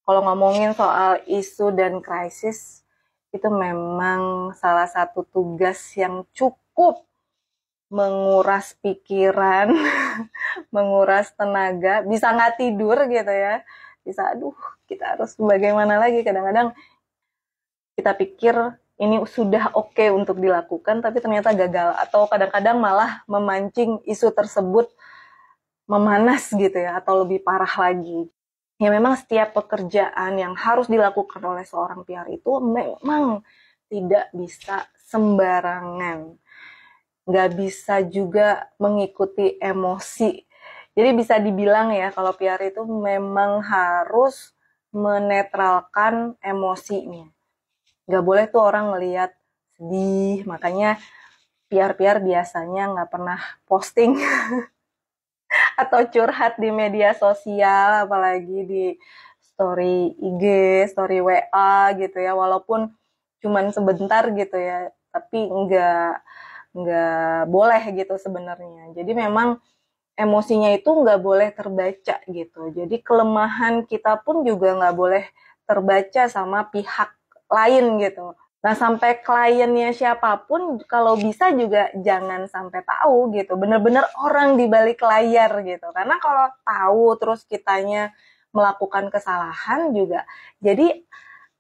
Kalau ngomongin soal isu dan krisis, itu memang salah satu tugas yang cukup menguras pikiran, menguras tenaga, bisa nggak tidur gitu ya, bisa aduh kita harus bagaimana lagi, kadang-kadang kita pikir ini sudah oke untuk dilakukan, tapi ternyata gagal, atau kadang-kadang malah memancing isu tersebut memanas gitu ya, atau lebih parah lagi. Ya memang setiap pekerjaan yang harus dilakukan oleh seorang PR itu memang tidak bisa sembarangan. Nggak bisa juga mengikuti emosi. Jadi bisa dibilang ya, kalau PR itu memang harus menetralkan emosinya. Nggak boleh tuh orang ngelihat sedih, makanya PR-PR biasanya nggak pernah posting atau curhat di media sosial, apalagi di story IG, story WA gitu ya, walaupun cuman sebentar gitu ya, tapi nggak boleh gitu sebenarnya. Jadi memang emosinya itu nggak boleh terbaca gitu. Jadi kelemahan kita pun juga nggak boleh terbaca sama pihak lain gitu. Nah, sampai kliennya siapapun, kalau bisa juga jangan sampai tahu gitu. Bener-bener orang di balik layar gitu. Karena kalau tahu terus kitanya melakukan kesalahan juga, jadi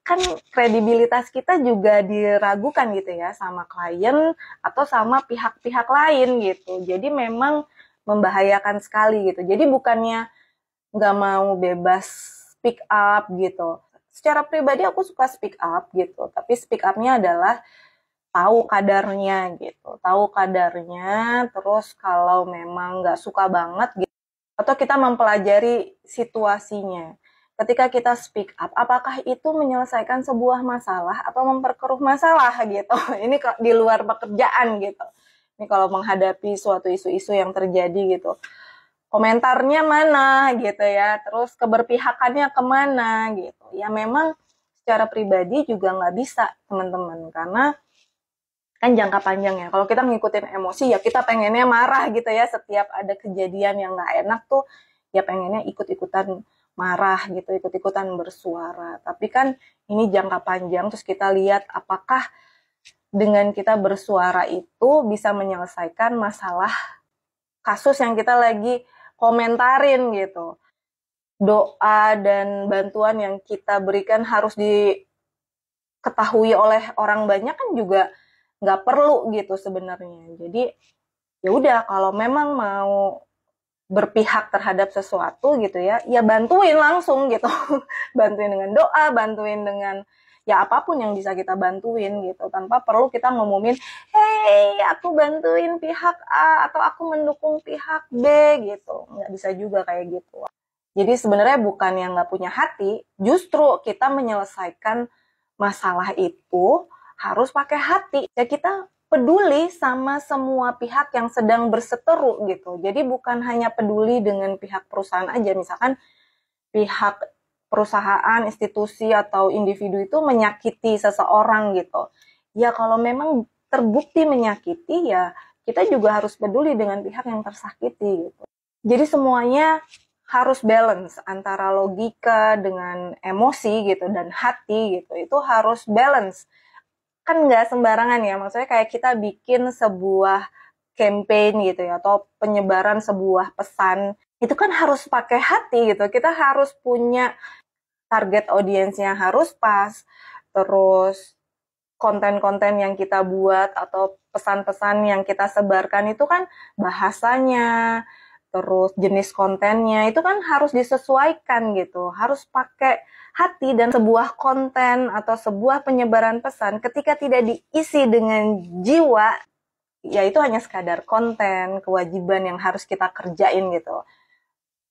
kan kredibilitas kita juga diragukan gitu ya sama klien atau sama pihak-pihak lain gitu. Jadi memang membahayakan sekali gitu. Jadi bukannya nggak mau bebas speak up gitu. Secara pribadi aku suka speak up gitu, tapi speak up-nya adalah tahu kadarnya gitu. Tahu kadarnya, terus kalau memang nggak suka banget gitu, atau kita mempelajari situasinya. Ketika kita speak up, apakah itu menyelesaikan sebuah masalah atau memperkeruh masalah gitu. Ini di luar pekerjaan gitu. Ini kalau menghadapi suatu isu-isu yang terjadi gitu. Komentarnya mana gitu ya, terus keberpihakannya kemana gitu. Ya memang secara pribadi juga nggak bisa teman-teman, karena kan jangka panjang ya. Kalau kita ngikutin emosi ya kita pengennya marah gitu ya, setiap ada kejadian yang nggak enak tuh ya pengennya ikut-ikutan marah gitu, ikut-ikutan bersuara. Tapi kan ini jangka panjang, terus kita lihat apakah dengan kita bersuara itu bisa menyelesaikan masalah kasus yang kita lagi komentarin gitu. Doa dan bantuan yang kita berikan harus diketahui oleh orang banyak kan juga nggak perlu gitu sebenarnya. Jadi ya udah, kalau memang mau berpihak terhadap sesuatu gitu ya, ya bantuin langsung gitu. Bantuin dengan doa, bantuin dengan ya apapun yang bisa kita bantuin gitu, tanpa perlu kita ngumumin, hey aku bantuin pihak A atau aku mendukung pihak B gitu. Nggak bisa juga kayak gitu. Jadi sebenarnya bukan yang nggak punya hati, justru kita menyelesaikan masalah itu harus pakai hati. Ya kita peduli sama semua pihak yang sedang berseteru gitu. Jadi bukan hanya peduli dengan pihak perusahaan aja. Misalkan pihak perusahaan, institusi, atau individu itu menyakiti seseorang gitu. Ya kalau memang terbukti menyakiti, ya kita juga harus peduli dengan pihak yang tersakiti gitu. Jadi semuanya harus balance antara logika dengan emosi gitu, dan hati gitu. Itu harus balance. Kan nggak sembarangan ya, maksudnya kayak kita bikin sebuah campaign gitu ya, atau penyebaran sebuah pesan, itu kan harus pakai hati gitu. Kita harus punya target audiensnya harus pas, terus konten-konten yang kita buat atau pesan-pesan yang kita sebarkan itu kan bahasanya, terus jenis kontennya itu kan harus disesuaikan gitu, harus pakai hati. Dan sebuah konten atau sebuah penyebaran pesan ketika tidak diisi dengan jiwa, ya itu hanya sekadar konten, kewajiban yang harus kita kerjain gitu.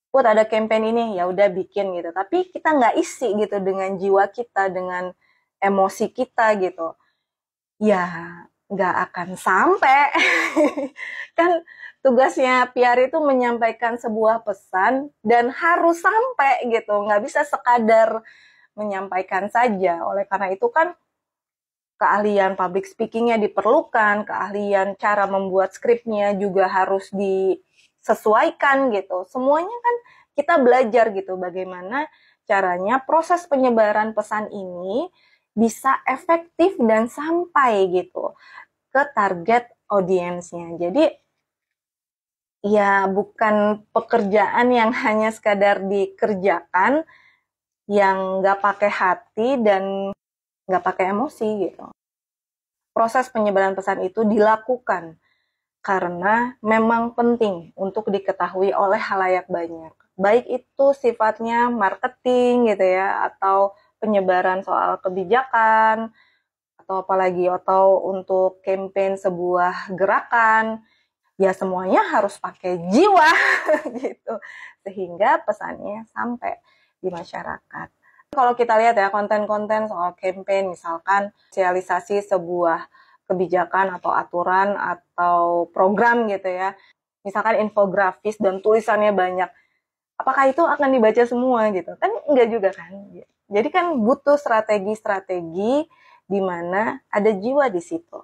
Put ada campaign ini, ya udah bikin gitu. Tapi kita nggak isi gitu dengan jiwa kita, dengan emosi kita gitu. Ya nggak akan sampai. Kan tugasnya PR itu menyampaikan sebuah pesan dan harus sampai gitu. Nggak bisa sekadar menyampaikan saja. Oleh karena itu kan keahlian public speaking-nya diperlukan, keahlian cara membuat skripnya juga harus disesuaikan gitu. Semuanya kan kita belajar gitu, bagaimana caranya proses penyebaran pesan ini bisa efektif dan sampai gitu ke target audiensnya. Jadi ya bukan pekerjaan yang hanya sekadar dikerjakan, yang nggak pakai hati dan nggak pakai emosi gitu. Proses penyebaran pesan itu dilakukan karena memang penting untuk diketahui oleh halayak banyak. Baik itu sifatnya marketing gitu ya, atau penyebaran soal kebijakan, atau untuk campaign sebuah gerakan, ya semuanya harus pakai jiwa gitu, sehingga pesannya sampai di masyarakat. Kalau kita lihat ya konten-konten soal campaign, misalkan sosialisasi sebuah kebijakan atau aturan atau program gitu ya, misalkan infografis dan tulisannya banyak, apakah itu akan dibaca semua gitu? Kan enggak juga kan. Jadi kan butuh strategi-strategi di mana ada jiwa di situ.